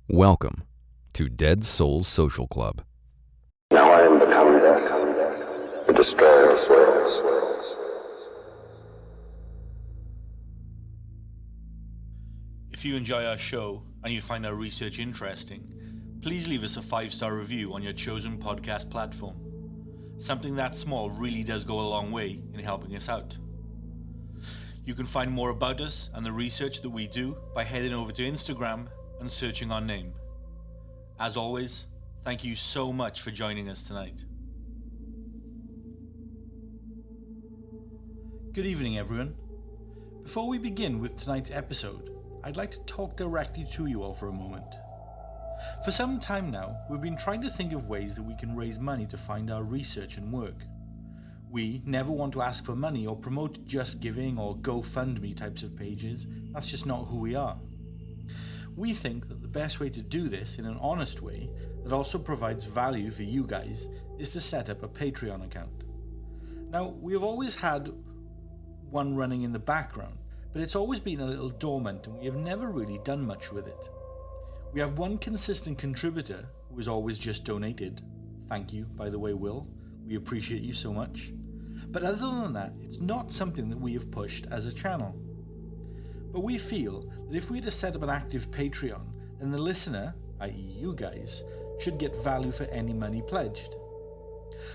Welcome to Dead Souls Social Club. Now I am become death, the destroyer of worlds. If you enjoy our show and you find our research interesting, please leave us a 5-star review on your chosen podcast platform. Something that small really does go a long way in helping us out. You can find more about us and the research that we do by heading over to Instagram and searching our name. As always, thank you so much for joining us tonight. Good evening, everyone. Before we begin with tonight's episode, I'd like to talk directly to you all for a moment. For some time now, we've been trying to think of ways that we can raise money to fund our research and work. We never want to ask for money or promote Just Giving or GoFundMe types of pages. That's just not who we are. We think that the best way to do this in an honest way that also provides value for you guys is to set up a Patreon account. Now, we have always had one running in the background, but it's always been a little dormant and we have never really done much with it. We have one consistent contributor who has always just donated. Thank you, by the way, Will. We appreciate you so much. But other than that, it's not something that we have pushed as a channel. But we feel that if we were to set up an active Patreon, then the listener, i.e. you guys, should get value for any money pledged.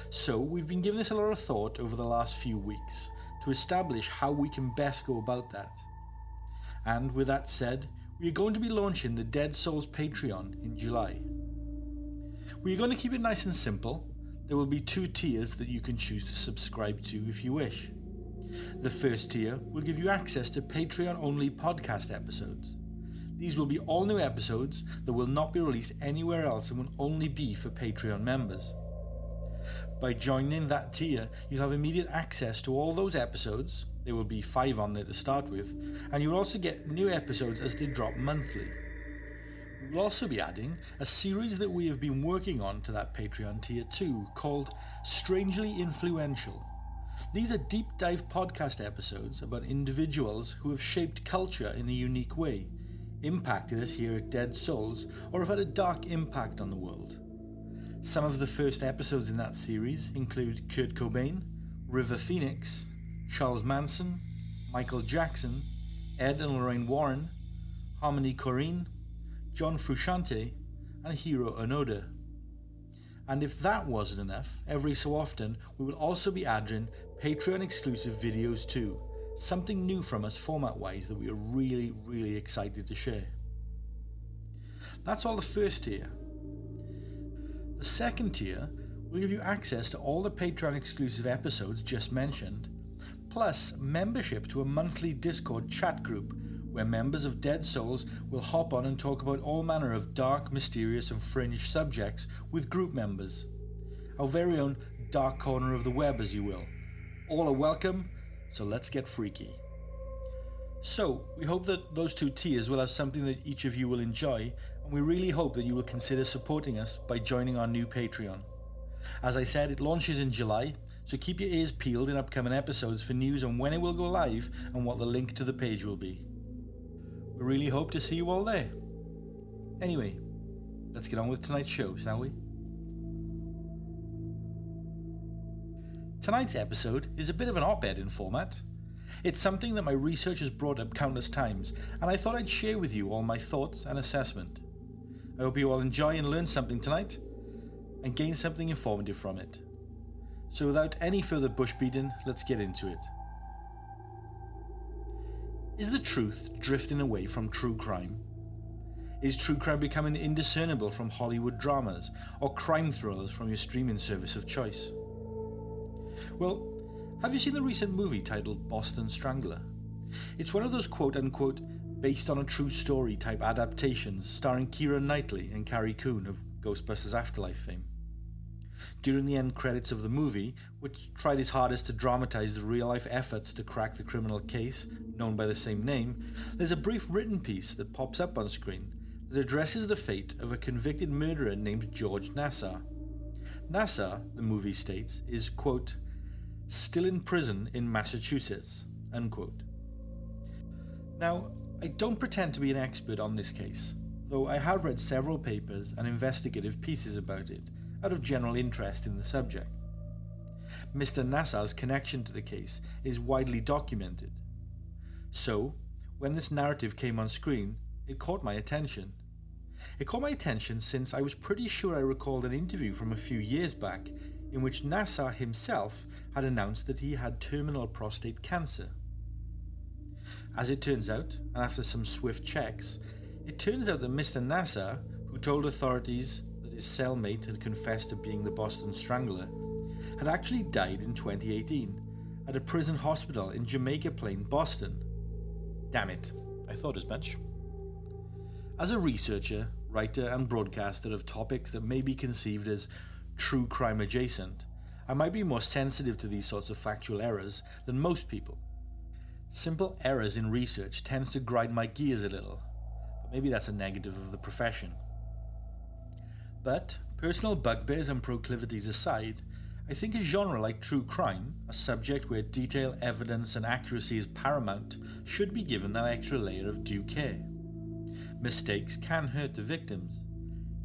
So we've been giving this a lot of thought over the last few weeks to establish how we can best go about that. And with that said, we are going to be launching the Dead Souls Patreon in July. We are going to keep it nice and simple. There will be 2 tiers that you can choose to subscribe to if you wish. The first tier will give you access to Patreon-only podcast episodes. These will be all new episodes that will not be released anywhere else and will only be for Patreon members. By joining that tier, you'll have immediate access to all those episodes. There will be 5 on there to start with, and you'll also get new episodes as they drop monthly. We will also be adding a series that we have been working on to that Patreon tier too, called Strangely Influential. These are deep dive podcast episodes about individuals who have shaped culture in a unique way, impacted us here at Dead Souls, or have had a dark impact on the world. Some of the first episodes in that series include Kurt Cobain, River Phoenix, Charles Manson, Michael Jackson, Ed and Lorraine Warren, Harmony Korine, John Frusciante, and Hiro Onoda. And if that wasn't enough, every so often we will also be adding Patreon exclusive videos too, something new from us format wise that we are really excited to share. That's all the first tier. The second tier will give you access to all the Patreon exclusive episodes just mentioned, plus membership to a monthly Discord chat group where members of Dead Souls will hop on and talk about all manner of dark, mysterious and fringe subjects with group members. Our very own dark corner of the web, as you will. All are welcome, so let's get freaky. So, we hope that those 2 tiers will have something that each of you will enjoy, and we really hope that you will consider supporting us by joining our new Patreon. As I said, it launches in July, so keep your ears peeled in upcoming episodes for news on when it will go live and what the link to the page will be. We really hope to see you all there. Anyway, let's get on with tonight's show, shall we? Tonight's episode is a bit of an op-ed in format. It's something that my research has brought up countless times, and I thought I'd share with you all my thoughts and assessment. I hope you all enjoy and learn something tonight, and gain something informative from it. So without any further bush beating, let's get into it. Is the truth drifting away from true crime? Is true crime becoming indiscernible from Hollywood dramas or crime thrillers from your streaming service of choice? Well, have you seen the recent movie titled Boston Strangler? It's one of those quote-unquote based on a true story type adaptations starring Keira Knightley and Carrie Coon of Ghostbusters Afterlife fame. During the end credits of the movie, which tried its hardest to dramatize the real-life efforts to crack the criminal case known by the same name, there's a brief written piece that pops up on screen that addresses the fate of a convicted murderer named George Nassar. Nassar, the movie states, is, quote, still in prison in Massachusetts, unquote. Now, I don't pretend to be an expert on this case, though I have read several papers and investigative pieces about it out of general interest in the subject. Mr. Nassar's connection to the case is widely documented. So, when this narrative came on screen, it caught my attention. It caught my attention since I was pretty sure I recalled an interview from a few years back in which Nassar himself had announced that he had terminal prostate cancer. As it turns out, and after some swift checks, it turns out that Mr. Nassar, who told authorities that his cellmate had confessed to being the Boston Strangler, had actually died in 2018 at a prison hospital in Jamaica Plain, Boston. Damn it, I thought as much. As a researcher, writer and broadcaster of topics that may be conceived as true crime adjacent, I might be more sensitive to these sorts of factual errors than most people. Simple errors in research tends to grind my gears a little, but maybe that's a negative of the profession. But, personal bugbears and proclivities aside, I think a genre like true crime, a subject where detail, evidence and accuracy is paramount, should be given that extra layer of due care. Mistakes can hurt the victims.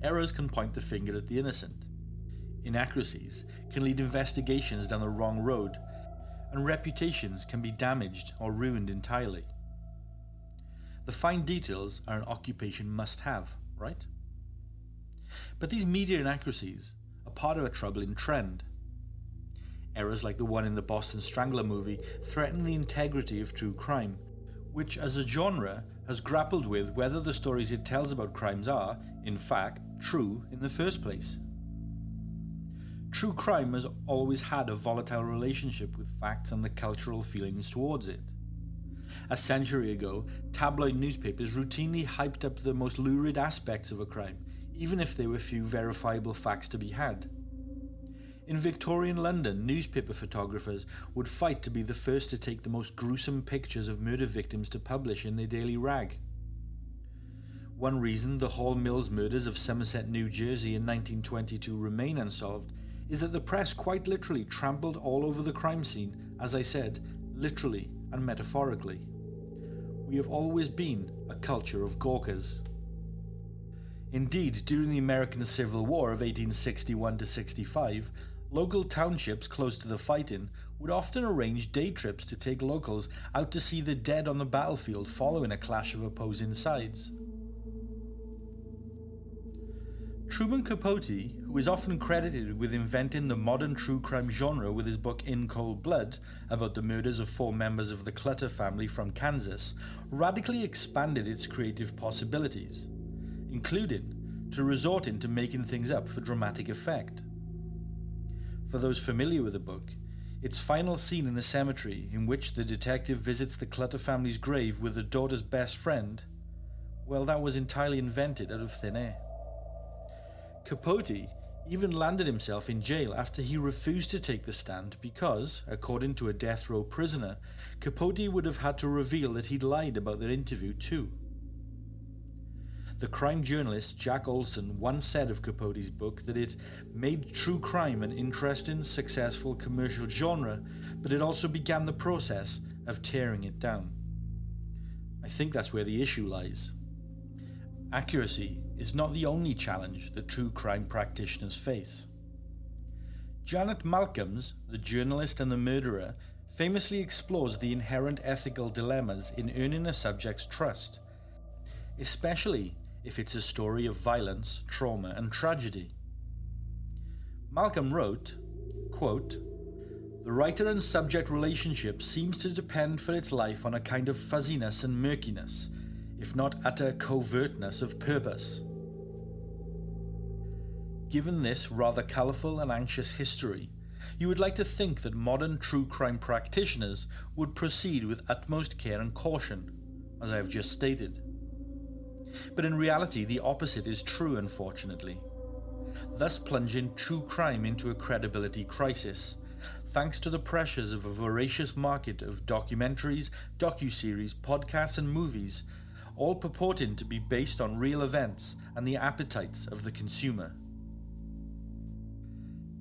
Errors can point the finger at the innocent. Inaccuracies can lead investigations down the wrong road, and reputations can be damaged or ruined entirely. The fine details are an occupation must-have, right? But these media inaccuracies are part of a troubling trend. Errors like the one in the Boston Strangler movie threaten the integrity of true crime, which as a genre has grappled with whether the stories it tells about crimes are, in fact, true in the first place. True crime has always had a volatile relationship with facts and the cultural feelings towards it. A century ago, tabloid newspapers routinely hyped up the most lurid aspects of a crime, even if there were few verifiable facts to be had. In Victorian London, newspaper photographers would fight to be the first to take the most gruesome pictures of murder victims to publish in their daily rag. One reason the Hall Mills murders of Somerset, New Jersey in 1922 remain unsolved is that the press quite literally trampled all over the crime scene, as I said, literally and metaphorically. We have always been a culture of gawkers. Indeed, during the American Civil War of 1861 to 65, local townships close to the fighting would often arrange day trips to take locals out to see the dead on the battlefield following a clash of opposing sides. Truman Capote, who is often credited with inventing the modern true crime genre with his book In Cold Blood, about the murders of 4 members of the Clutter family from Kansas, radically expanded its creative possibilities, including to resorting to making things up for dramatic effect. For those familiar with the book, its final scene in the cemetery, in which the detective visits the Clutter family's grave with the daughter's best friend, well, that was entirely invented out of thin air. Capote even landed himself in jail after he refused to take the stand because, according to a death row prisoner, Capote would have had to reveal that he'd lied about their interview too. The crime journalist Jack Olson once said of Capote's book that it made true crime an interesting, successful commercial genre, but it also began the process of tearing it down. I think that's where the issue lies. Accuracy is not the only challenge that true crime practitioners face. Janet Malcolms, the journalist and the murderer, famously explores the inherent ethical dilemmas in earning a subject's trust, especially if it's a story of violence, trauma, and tragedy. Malcolm wrote, quote, "The writer and subject relationship seems to depend for its life on a kind of fuzziness and murkiness, if not utter covertness of purpose." Given this rather colourful and anxious history, you would like to think that modern true crime practitioners would proceed with utmost care and caution, as I have just stated. But in reality, the opposite is true, unfortunately, thus plunging true crime into a credibility crisis, thanks to the pressures of a voracious market of documentaries, docuseries, podcasts and movies, all purporting to be based on real events and the appetites of the consumer.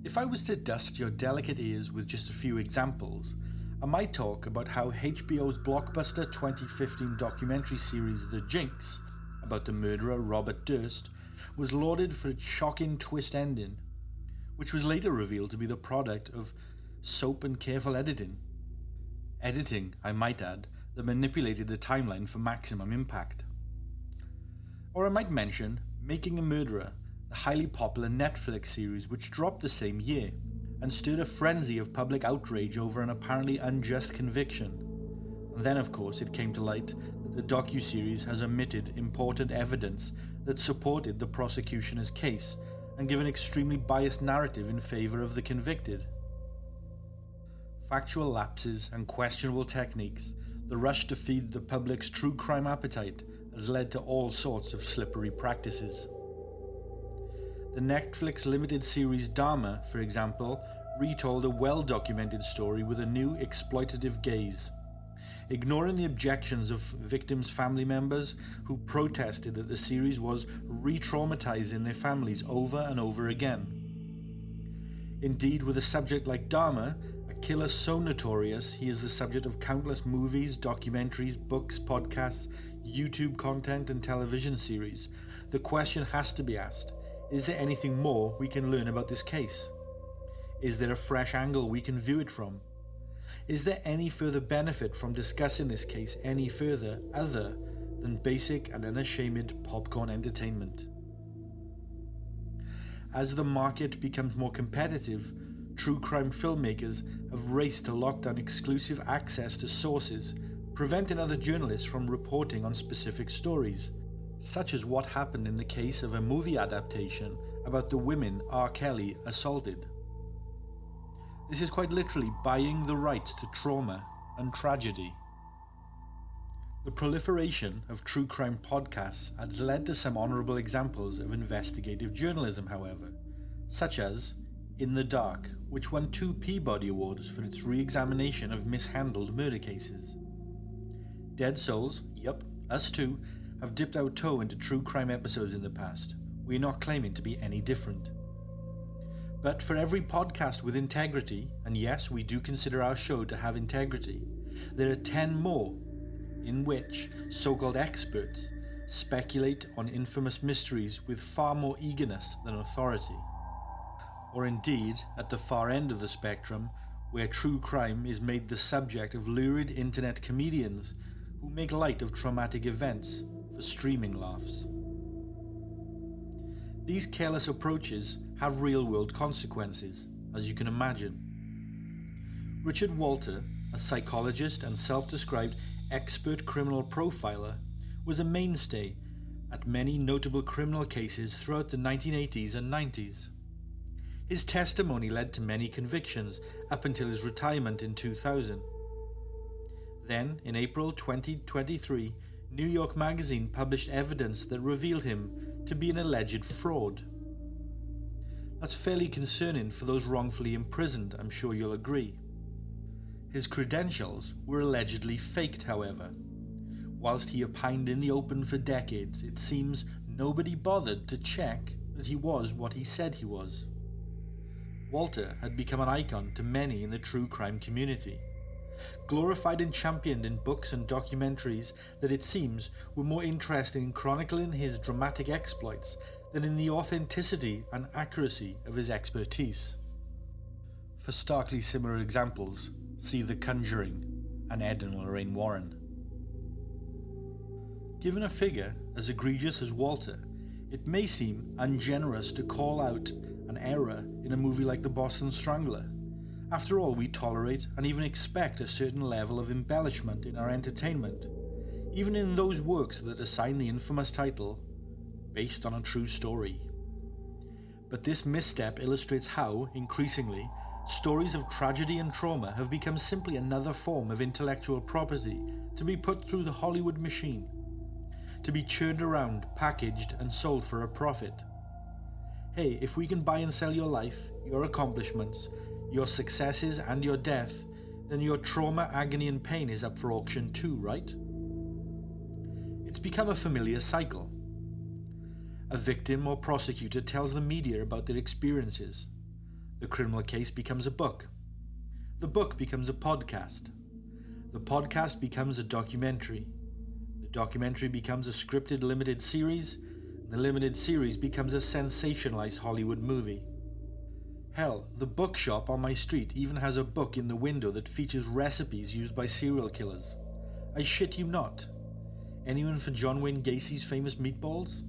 If I was to dust your delicate ears with just a few examples, I might talk about how HBO's blockbuster 2015 documentary series The Jinx, about the murderer Robert Durst was lauded for its shocking twist ending, which was later revealed to be the product of soap and careful editing. Editing, I might add, that manipulated the timeline for maximum impact. Or I might mention Making a Murderer, the highly popular Netflix series which dropped the same year and stirred a frenzy of public outrage over an apparently unjust conviction. And then, of course, it came to light that the docuseries has omitted important evidence that supported the prosecution's case and given extremely biased narrative in favour of the convicted. Factual lapses and questionable techniques, the rush to feed the public's true crime appetite has led to all sorts of slippery practices. The Netflix limited series Dharma, for example, retold a well-documented story with a new exploitative gaze, ignoring the objections of victims' family members who protested that the series was re-traumatizing their families over and over again. Indeed, with a subject like Dharma, a killer so notorious he is the subject of countless movies, documentaries, books, podcasts, YouTube content and television series, the question has to be asked, is there anything more we can learn about this case? Is there a fresh angle we can view it from? Is there any further benefit from discussing this case any further other than basic and unashamed popcorn entertainment? As the market becomes more competitive, true crime filmmakers have raced to lock down exclusive access to sources, preventing other journalists from reporting on specific stories, such as what happened in the case of a movie adaptation about the women R. Kelly assaulted. This is quite literally buying the rights to trauma and tragedy. The proliferation of true crime podcasts has led to some honourable examples of investigative journalism, however, such as In the Dark, which won 2 Peabody Awards for its re-examination of mishandled murder cases. Dead Souls, yup, us too, have dipped our toe into true crime episodes in the past. We're not claiming to be any different. But for every podcast with integrity, and yes, we do consider our show to have integrity, there are 10 more in which so-called experts speculate on infamous mysteries with far more eagerness than authority. Or indeed, at the far end of the spectrum, where true crime is made the subject of lurid internet comedians who make light of traumatic events for streaming laughs. These careless approaches have real-world consequences, as you can imagine. Richard Walter, a psychologist and self-described expert criminal profiler, was a mainstay at many notable criminal cases throughout the 1980s and 90s. His testimony led to many convictions up until his retirement in 2000. Then, in April 2023, New York Magazine published evidence that revealed him to be an alleged fraud. That's fairly concerning for those wrongfully imprisoned, I'm sure you'll agree. His credentials were allegedly faked, however. Whilst he opined in the open for decades, it seems nobody bothered to check that he was what he said he was. Walter had become an icon to many in the true crime community, glorified and championed in books and documentaries that it seems were more interested in chronicling his dramatic exploits than in the authenticity and accuracy of his expertise. For starkly similar examples, see The Conjuring and Ed and Lorraine Warren. Given a figure as egregious as Walter, it may seem ungenerous to call out an error in a movie like The Boston Strangler. After all, we tolerate and even expect a certain level of embellishment in our entertainment, even in those works that assign the infamous title, based on a true story. But this misstep illustrates how, increasingly, stories of tragedy and trauma have become simply another form of intellectual property to be put through the Hollywood machine, to be churned around, packaged, and sold for a profit. Hey, if we can buy and sell your life, your accomplishments, your successes and your death, then your trauma, agony and pain is up for auction too, right? It's become a familiar cycle. A victim or prosecutor tells the media about their experiences. The criminal case becomes a book. The book becomes a podcast. The podcast becomes a documentary. The documentary becomes a scripted limited series, and the limited series becomes a sensationalized Hollywood movie. Hell, the bookshop on my street even has a book in the window that features recipes used by serial killers. I shit you not. Anyone for John Wayne Gacy's famous meatballs?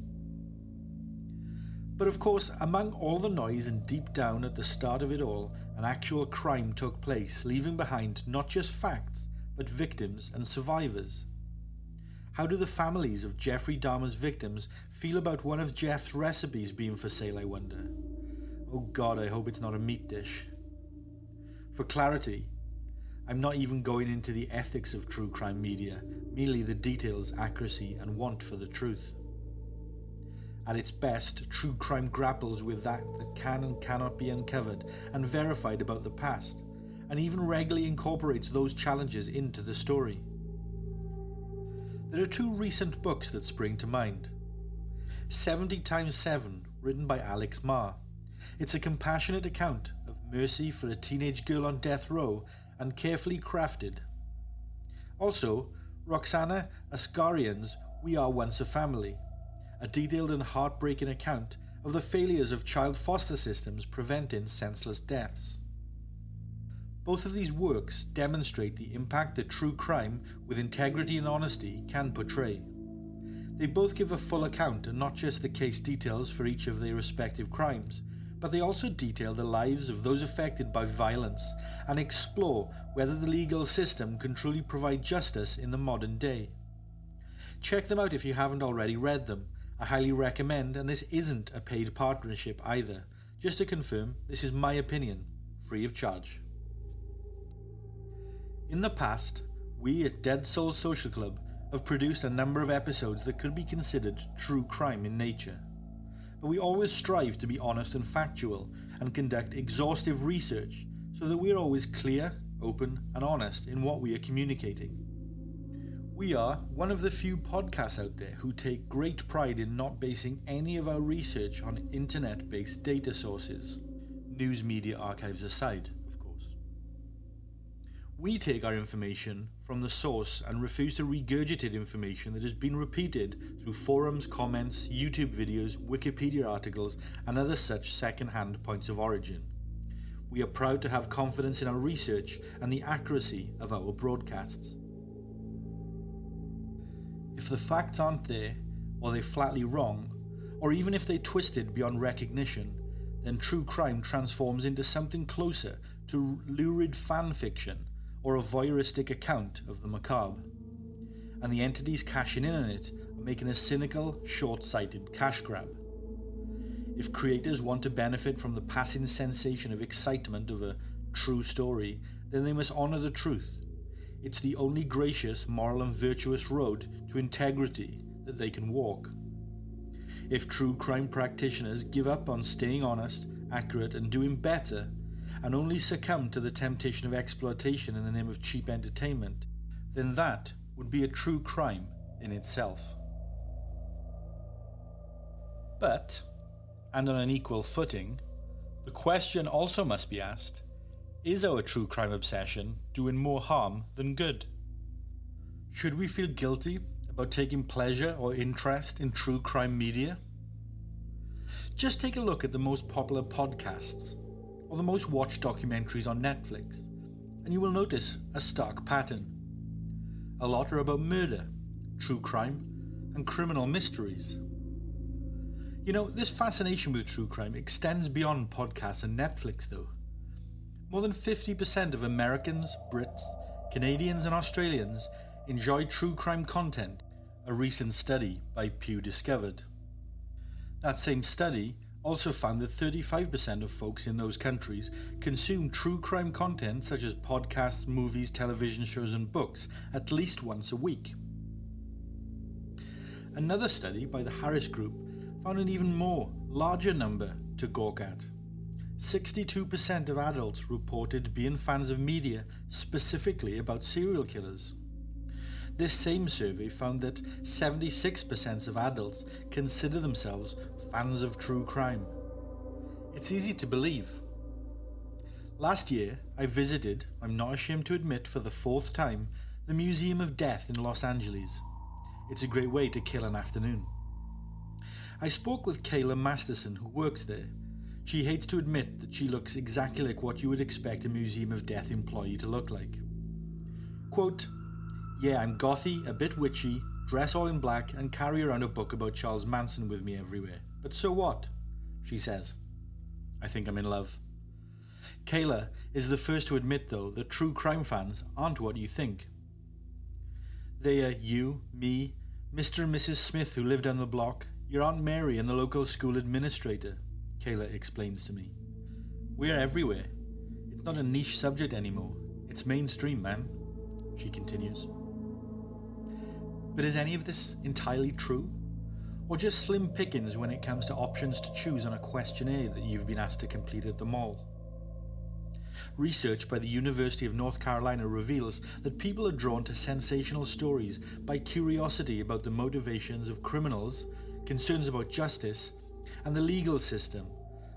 But of course, among all the noise and deep down at the start of it all, an actual crime took place, leaving behind not just facts, but victims and survivors. How do the families of Jeffrey Dahmer's victims feel about one of Jeff's recipes being for sale, I wonder? Oh God, I hope it's not a meat dish. For clarity, I'm not even going into the ethics of true crime media, merely the details, accuracy, and want for the truth. At its best, true crime grapples with that can and cannot be uncovered and verified about the past, and even regularly incorporates those challenges into the story. There are two recent books that spring to mind. 70 x 7, written by Alex Marr. It's a compassionate account of mercy for a teenage girl on death row and carefully crafted. Also, Roxana Asgharian's We Are Once a Family, a detailed and heartbreaking account of the failures of child foster systems preventing senseless deaths. Both of these works demonstrate the impact that true crime with integrity and honesty can portray. They both give a full account and not just the case details for each of their respective crimes, but they also detail the lives of those affected by violence and explore whether the legal system can truly provide justice in the modern day. Check them out if you haven't already read them. I highly recommend, and this isn't a paid partnership either. Just to confirm, this is my opinion, free of charge. In the past, we at Dead Souls Social Club have produced a number of episodes that could be considered true crime in nature. But we always strive to be honest and factual and conduct exhaustive research so that we are always clear, open, and honest in what we are communicating. We are one of the few podcasts out there who take great pride in not basing any of our research on internet-based data sources, news media archives aside, of course. We take our information from the source and refuse to regurgitate information that has been repeated through forums, comments, YouTube videos, Wikipedia articles, and other such second-hand points of origin. We are proud to have confidence in our research and the accuracy of our broadcasts. If the facts aren't there, or they're flatly wrong, or even if they're twisted beyond recognition, then true crime transforms into something closer to lurid fan fiction or a voyeuristic account of the macabre. And the entities cashing in on it are making a cynical, short-sighted cash grab. If creators want to benefit from the passing sensation of excitement of a true story, then they must honour the truth. It's the only gracious, moral and virtuous road to integrity that they can walk. If true crime practitioners give up on staying honest, accurate and doing better, and only succumb to the temptation of exploitation in the name of cheap entertainment, then that would be a true crime in itself. But, and on an equal footing, the question also must be asked, is our true crime obsession doing more harm than good? Should we feel guilty about taking pleasure or interest in true crime media? Just take a look at the most popular podcasts or the most watched documentaries on Netflix, and you will notice a stark pattern. A lot are about murder, true crime, and criminal mysteries. You know, this fascination with true crime extends beyond podcasts and Netflix though. More than 50% of Americans, Brits, Canadians and Australians enjoy true crime content, a recent study by Pew discovered. That same study also found that 35% of folks in those countries consume true crime content such as podcasts, movies, television shows and books at least once a week. Another study by the Harris Group found an even larger number to gawk at. 62% of adults reported being fans of media specifically about serial killers. This same survey found that 76% of adults consider themselves fans of true crime. It's easy to believe. Last year, I visited, I'm not ashamed to admit for the 4th time, the Museum of Death in Los Angeles. It's a great way to kill an afternoon. I spoke with Kayla Masterson, who works there. She hates to admit that she looks exactly like what you would expect a Museum of Death employee to look like. Quote, "Yeah, I'm gothy, a bit witchy, dress all in black, and carry around a book about Charles Manson with me everywhere. But so what?" she says. I think I'm in love. Kayla is the first to admit, though, that true crime fans aren't what you think. They are you, me, Mr. and Mrs. Smith who live down the block, your Aunt Mary and the local school administrator, Kayla explains to me. We are everywhere. It's not a niche subject anymore. It's mainstream, man, she continues. But is any of this entirely true? Or just slim pickings when it comes to options to choose on a questionnaire that you've been asked to complete at the mall? Research by the University of North Carolina reveals that people are drawn to sensational stories by curiosity about the motivations of criminals, concerns about justice, and the legal system,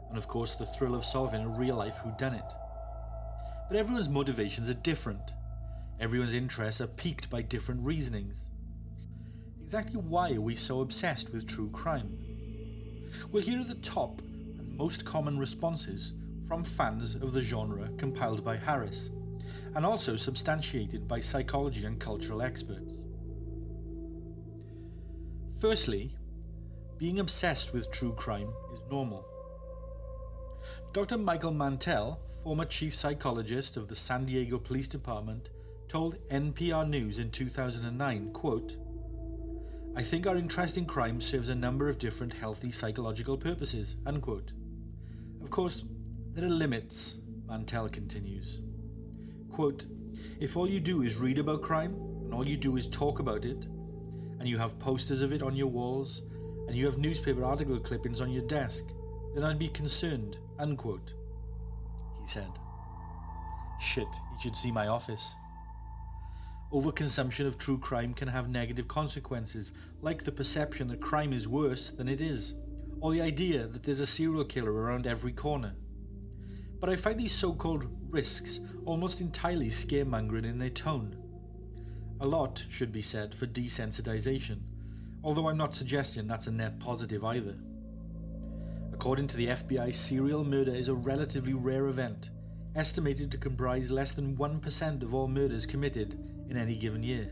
and of course the thrill of solving a real-life whodunit. But everyone's motivations are different. Everyone's interests are piqued by different reasonings. Exactly why are we so obsessed with true crime? Well, here are the top and most common responses from fans of the genre compiled by Harris, and also substantiated by psychology and cultural experts. Firstly, being obsessed with true crime is normal. Dr. Michael Mantell, former chief psychologist of the San Diego Police Department, told NPR News in 2009, quote, "I think our interest in crime serves a number of different healthy psychological purposes," unquote. Of course, there are limits, Mantell continues. Quote, "If all you do is read about crime, and all you do is talk about it, and you have posters of it on your walls, and you have newspaper article clippings on your desk, then I'd be concerned," unquote, he said. Shit, you should see my office. Overconsumption of true crime can have negative consequences, like the perception that crime is worse than it is, or the idea that there's a serial killer around every corner. But I find these so-called risks almost entirely scaremongering in their tone. A lot should be said for desensitization, although I'm not suggesting that's a net positive either. According to the FBI, serial murder is a relatively rare event, estimated to comprise less than 1% of all murders committed in any given year.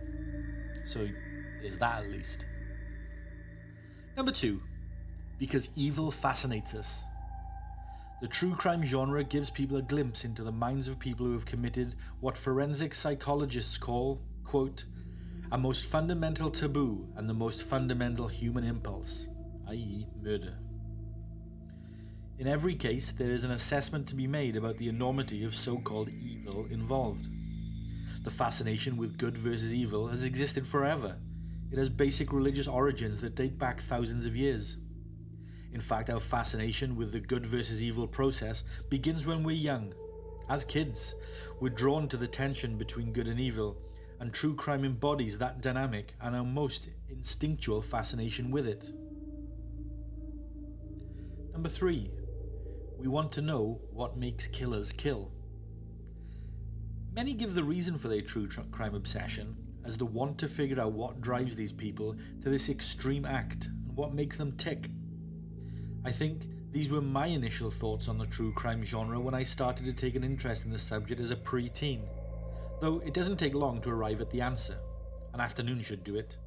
So there's that at least. Number 2, because evil fascinates us. The true crime genre gives people a glimpse into the minds of people who have committed what forensic psychologists call, quote, "a most fundamental taboo and the most fundamental human impulse," i.e. murder. In every case, there is an assessment to be made about the enormity of so-called evil involved. The fascination with good versus evil has existed forever. It has basic religious origins that date back thousands of years. In fact, our fascination with the good versus evil process begins when we're young. As kids, we're drawn to the tension between good and evil, and true crime embodies that dynamic and our most instinctual fascination with it. Number 3, we want to know what makes killers kill. Many give the reason for their true crime obsession as the want to figure out what drives these people to this extreme act and what makes them tick. I think these were my initial thoughts on the true crime genre when I started to take an interest in the subject as a pre-teen, though it doesn't take long to arrive at the answer. An afternoon should do it.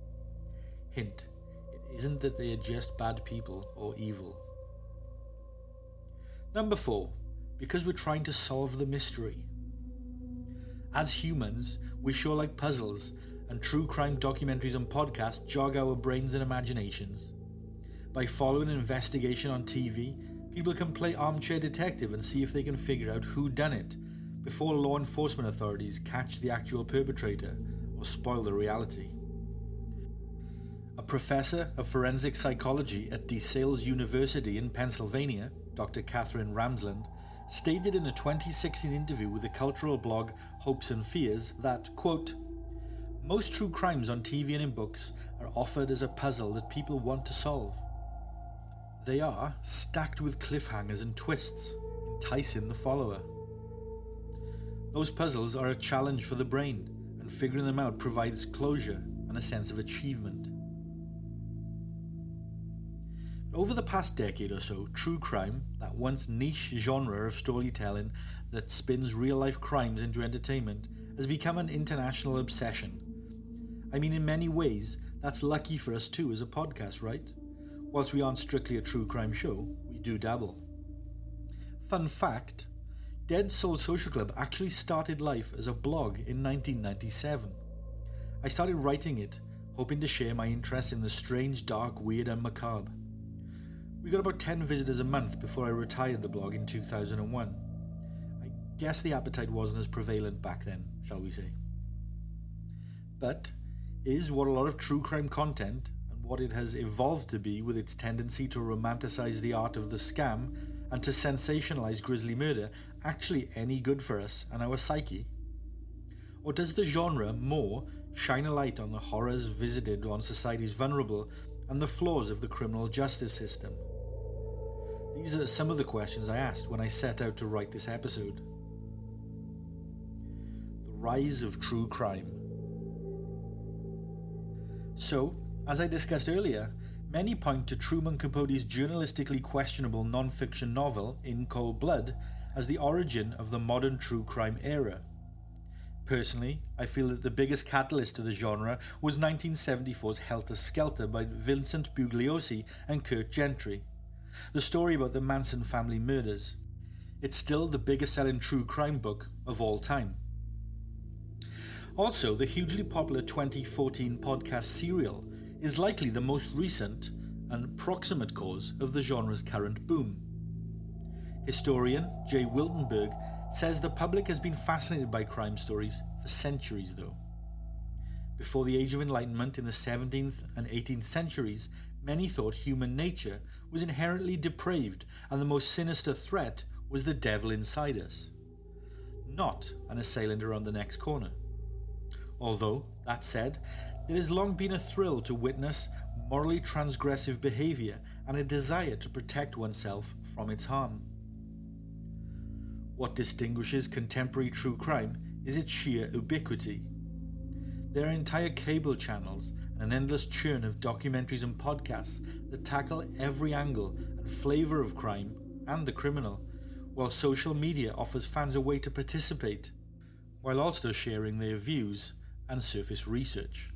Hint, it isn't that they are just bad people or evil. Number 4, because we're trying to solve the mystery. As humans, we sure like puzzles, and true crime documentaries and podcasts jog our brains and imaginations. By following an investigation on TV, people can play armchair detective and see if they can figure out who done it before law enforcement authorities catch the actual perpetrator or spoil the reality. A professor of forensic psychology at DeSales University in Pennsylvania, Dr. Catherine Ramsland, stated in a 2016 interview with the cultural blog Hopes and Fears that, quote, "Most true crimes on TV and in books are offered as a puzzle that people want to solve. They are stacked with cliffhangers and twists, enticing the follower. Those puzzles are a challenge for the brain, and figuring them out provides closure and a sense of achievement." Over the past decade or so, true crime, that once niche genre of storytelling that spins real-life crimes into entertainment, has become an international obsession. I mean, in many ways, that's lucky for us too as a podcast, right? Whilst we aren't strictly a true crime show, we do dabble. Fun fact, Dead Soul Social Club actually started life as a blog in 1997. I started writing it, hoping to share my interest in the strange, dark, weird and macabre. We got about 10 visitors a month before I retired the blog in 2001. I guess the appetite wasn't as prevalent back then, shall we say. But is what a lot of true crime content and what it has evolved to be, with its tendency to romanticize the art of the scam and to sensationalize grisly murder, actually any good for us and our psyche? Or does the genre more shine a light on the horrors visited on society's vulnerable and the flaws of the criminal justice system? These are some of the questions I asked when I set out to write this episode. The rise of true crime. So, as I discussed earlier, many point to Truman Capote's journalistically questionable non-fiction novel, In Cold Blood, as the origin of the modern true crime era. Personally, I feel that the biggest catalyst to the genre was 1974's Helter Skelter by Vincent Bugliosi and Kurt Gentry, the story about the Manson family murders. It's still the biggest selling true crime book of all time. Also, the hugely popular 2014 podcast Serial is likely the most recent and proximate cause of the genre's current boom. Historian Jay Wiltenberg says the public has been fascinated by crime stories for centuries though. Before the Age of Enlightenment in the 17th and 18th centuries, many thought human nature was inherently depraved and the most sinister threat was the devil inside us, not an assailant around the next corner. Although, that said, there has long been a thrill to witness morally transgressive behaviour and a desire to protect oneself from its harm. What distinguishes contemporary true crime is its sheer ubiquity. There are entire cable channels and an endless churn of documentaries and podcasts that tackle every angle and flavour of crime and the criminal, while social media offers fans a way to participate, while also sharing their views and surface research.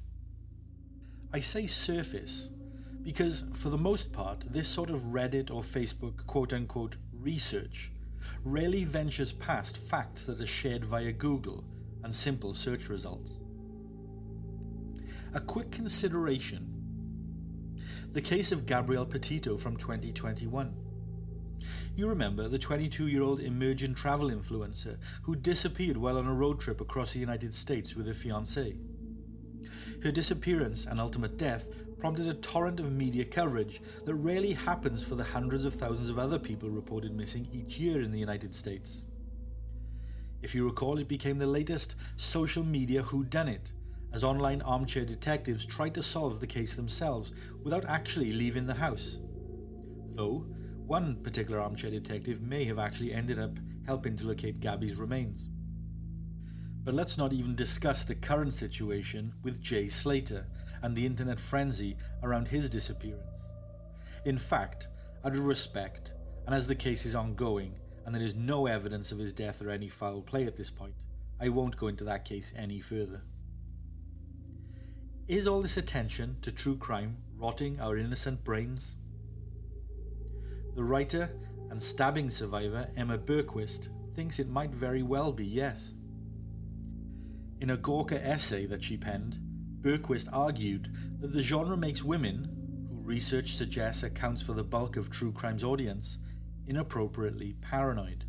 I say surface because, for the most part, this sort of Reddit or Facebook quote-unquote research rarely ventures past facts that are shared via Google and simple search results. A quick consideration: the case of Gabrielle Petito from 2021. You remember the 22-year-old emerging travel influencer who disappeared while on a road trip across the United States with her fiancé. Her disappearance and ultimate death prompted a torrent of media coverage that rarely happens for the hundreds of thousands of other people reported missing each year in the United States. If you recall, it became the latest social media whodunit, as online armchair detectives tried to solve the case themselves without actually leaving the house. Though, one particular armchair detective may have actually ended up helping to locate Gabby's remains. But let's not even discuss the current situation with Jay Slater and the internet frenzy around his disappearance. In fact, out of respect, and as the case is ongoing and there is no evidence of his death or any foul play at this point, I won't go into that case any further. Is all this attention to true crime rotting our innocent brains? The writer and stabbing survivor Emma Berquist thinks it might very well be yes. In a Gawker essay that she penned, Berquist argued that the genre makes women, who research suggests accounts for the bulk of true crime's audience, inappropriately paranoid.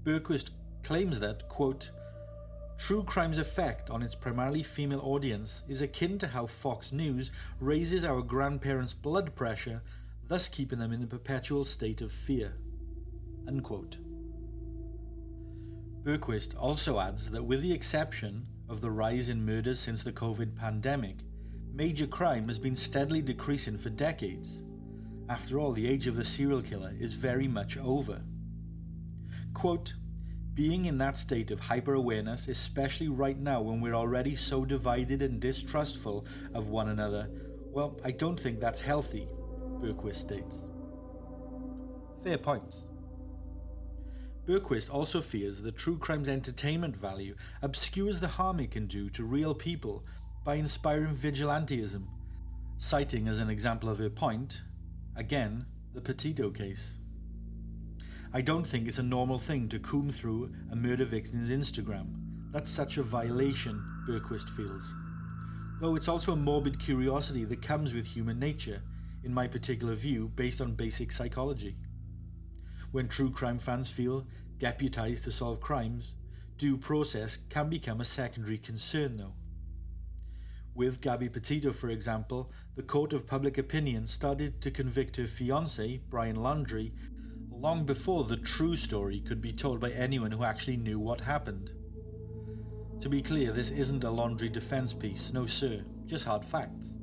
Berquist claims that, quote, true crime's effect on its primarily female audience is akin to how Fox News raises our grandparents' blood pressure, thus keeping them in a perpetual state of fear. Unquote. Berquist also adds that with the exception of the rise in murders since the COVID pandemic, major crime has been steadily decreasing for decades. After all, the age of the serial killer is very much over. Quote, being in that state of hyper-awareness, especially right now when we're already so divided and distrustful of one another, well, I don't think that's healthy. Berquist states. Fair points. Berquist also fears that true crime's entertainment value obscures the harm it can do to real people by inspiring vigilantism, citing as an example of her point, again, the Petito case. I don't think it's a normal thing to comb through a murder victim's Instagram. That's such a violation, Berquist feels. Though it's also a morbid curiosity that comes with human nature, in my particular view, based on basic psychology. When true crime fans feel deputized to solve crimes, due process can become a secondary concern though. With Gabby Petito, for example, the court of public opinion started to convict her fiancé, Brian Laundrie, long before the true story could be told by anyone who actually knew what happened. To be clear, this isn't a Laundrie defense piece, no sir, just hard facts.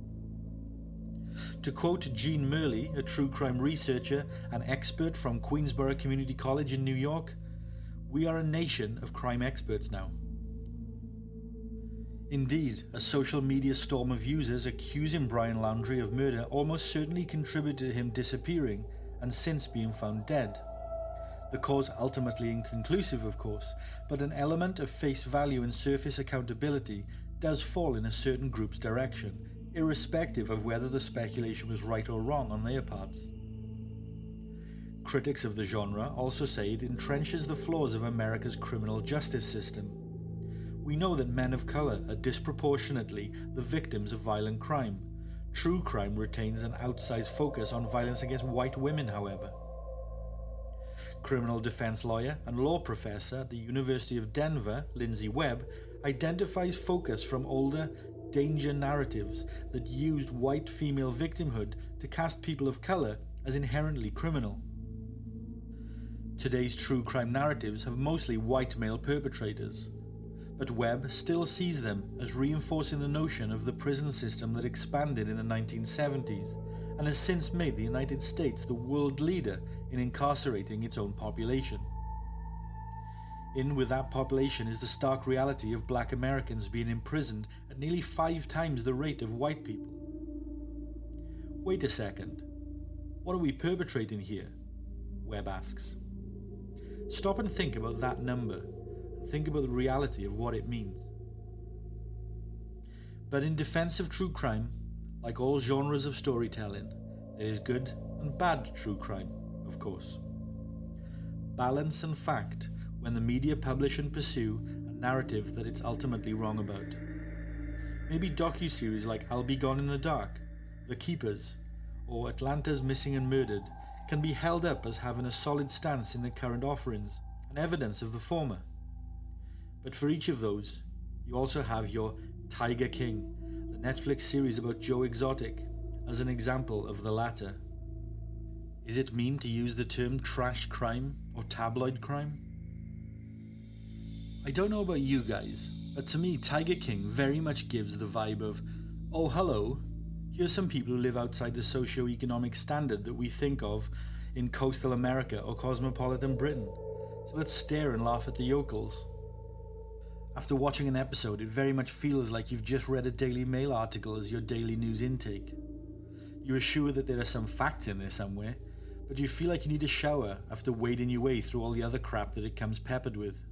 To quote Jean Murley, a true crime researcher and expert from Queensborough Community College in New York, "We are a nation of crime experts now." Indeed, a social media storm of users accusing Brian Laundrie of murder almost certainly contributed to him disappearing and since being found dead. The cause ultimately inconclusive, of course, but an element of face value and surface accountability does fall in a certain group's direction, irrespective of whether the speculation was right or wrong on their parts. Critics of the genre also say it entrenches the flaws of America's criminal justice system. We know that men of colour are disproportionately the victims of violent crime. True crime retains an outsized focus on violence against white women, however. Criminal defense lawyer and law professor at the University of Denver, Lindsay Webb, identifies focus from older danger narratives that used white female victimhood to cast people of colour as inherently criminal. Today's true crime narratives have mostly white male perpetrators, but Webb still sees them as reinforcing the notion of the prison system that expanded in the 1970s and has since made the United States the world leader in incarcerating its own population. In with that population is the stark reality of black Americans being imprisoned at nearly 5 times the rate of white people. Wait a second. What are we perpetrating here? Webb asks. Stop and think about that number, and think about the reality of what it means. But in defense of true crime, like all genres of storytelling, there is good and bad true crime, of course. Balance and fact when the media publish and pursue a narrative that it's ultimately wrong about. Maybe docuseries like I'll Be Gone in the Dark, The Keepers, or Atlanta's Missing and Murdered can be held up as having a solid stance in the current offerings and evidence of the former. But for each of those, you also have your Tiger King, the Netflix series about Joe Exotic, as an example of the latter. Is it mean to use the term trash crime or tabloid crime? I don't know about you guys, but to me Tiger King very much gives the vibe of, oh hello, here's some people who live outside the socio-economic standard that we think of in coastal America or cosmopolitan Britain. So let's stare and laugh at the yokels. After watching an episode, it very much feels like you've just read a Daily Mail article as your daily news intake. You are sure that there are some facts in there somewhere, but you feel like you need a shower after wading your way through all the other crap that it comes peppered with.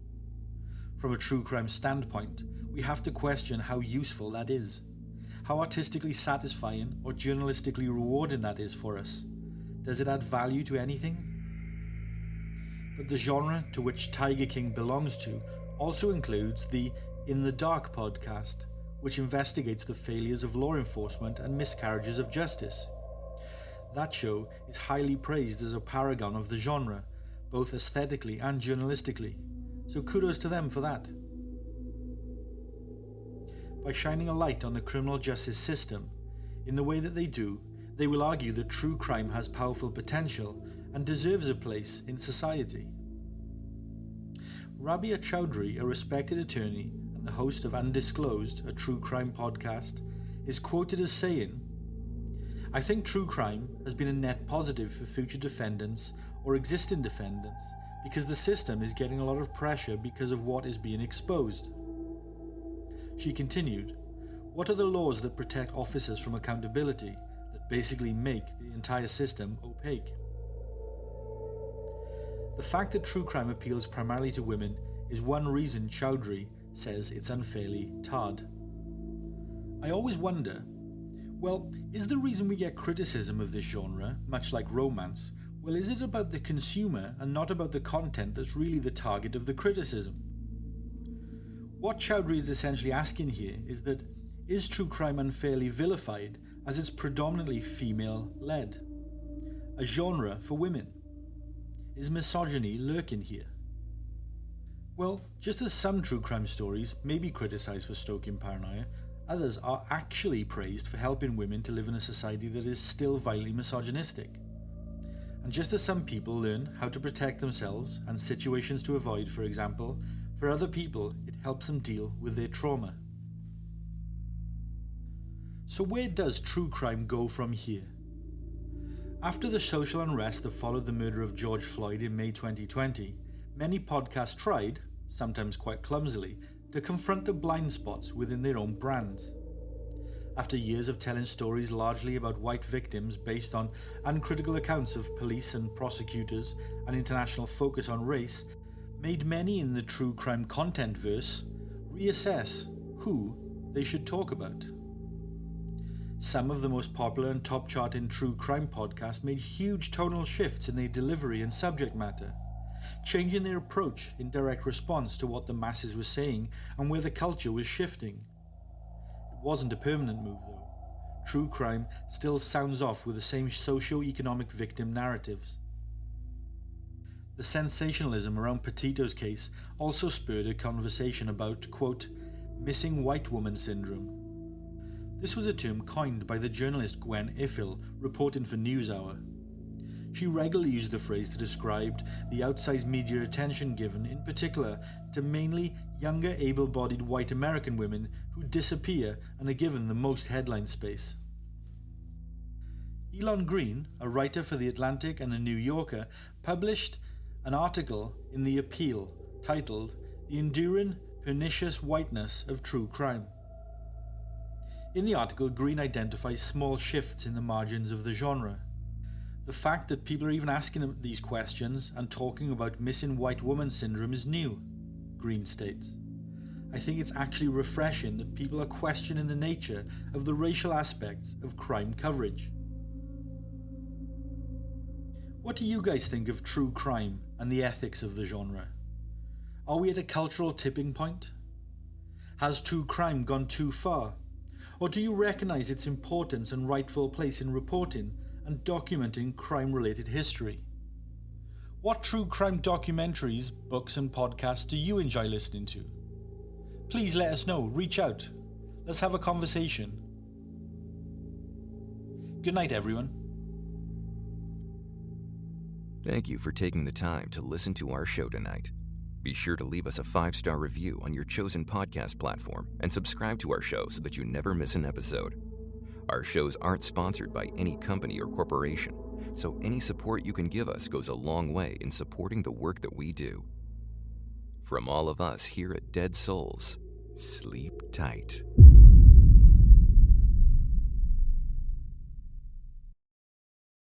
From a true crime standpoint, we have to question how useful that is, how artistically satisfying or journalistically rewarding that is for us. Does it add value to anything? But the genre to which Tiger King belongs to also includes the In the Dark podcast, which investigates the failures of law enforcement and miscarriages of justice. That show is highly praised as a paragon of the genre, both aesthetically and journalistically, so kudos to them for that. By shining a light on the criminal justice system, in the way that they do, they will argue that true crime has powerful potential and deserves a place in society. Rabia Chowdhury, a respected attorney and the host of Undisclosed, a true crime podcast, is quoted as saying, "I think true crime has been a net positive for future defendants or existing defendants because the system is getting a lot of pressure because of what is being exposed." She continued, "What are the laws that protect officers from accountability, that basically make the entire system opaque. The fact that true crime appeals primarily to women is one reason Chowdhury says it's unfairly tarred. I always wonder, well, is the reason we get criticism of this genre, much like romance, well, is it about the consumer and not about the content that's really the target of the criticism? What Chowdhury is essentially asking here is that, is true crime unfairly vilified as it's predominantly female-led? A genre for women? Is misogyny lurking here? Well, just as some true crime stories may be criticised for stoking paranoia, others are actually praised for helping women to live in a society that is still violently misogynistic. And just as some people learn how to protect themselves and situations to avoid, for example, for other people it helps them deal with their trauma. So where does true crime go from here? After the social unrest that followed the murder of George Floyd in May 2020, many podcasts tried, sometimes quite clumsily, to confront the blind spots within their own brands. After years of telling stories largely about white victims based on uncritical accounts of police and prosecutors and international focus on race, made many in the true crime content verse reassess who they should talk about. Some of the most popular and top charting true crime podcasts made huge tonal shifts in their delivery and subject matter, changing their approach in direct response to what the masses were saying and where the culture was shifting. It wasn't a permanent move though. True crime still sounds off with the same socio-economic victim narratives. The sensationalism around Petito's case also spurred a conversation about, quote, missing white woman syndrome. This was a term coined by the journalist Gwen Ifill, reporting for NewsHour. She regularly used the phrase to describe the outsized media attention given, in particular, to mainly younger able-bodied white American women who disappear and are given the most headline space. Elon Green, a writer for The Atlantic and The New Yorker, published an article in The Appeal titled The Enduring Pernicious Whiteness of True Crime. In the article, Green identifies small shifts in the margins of the genre. The fact that people are even asking these questions and talking about missing white woman syndrome is new, Green states. I think it's actually refreshing that people are questioning the nature of the racial aspects of crime coverage. What do you guys think of true crime and the ethics of the genre? Are we at a cultural tipping point? Has true crime gone too far? Or do you recognise its importance and rightful place in reporting and documenting crime-related history? What true crime documentaries, books and podcasts do you enjoy listening to? Please let us know, reach out. Let's have a conversation. Good night, everyone. Thank you for taking the time to listen to our show tonight. Be sure to leave us a 5-star review on your chosen podcast platform and subscribe to our show so that you never miss an episode. Our shows aren't sponsored by any company or corporation, so any support you can give us goes a long way in supporting the work that we do. From all of us here at Dead Souls, sleep tight.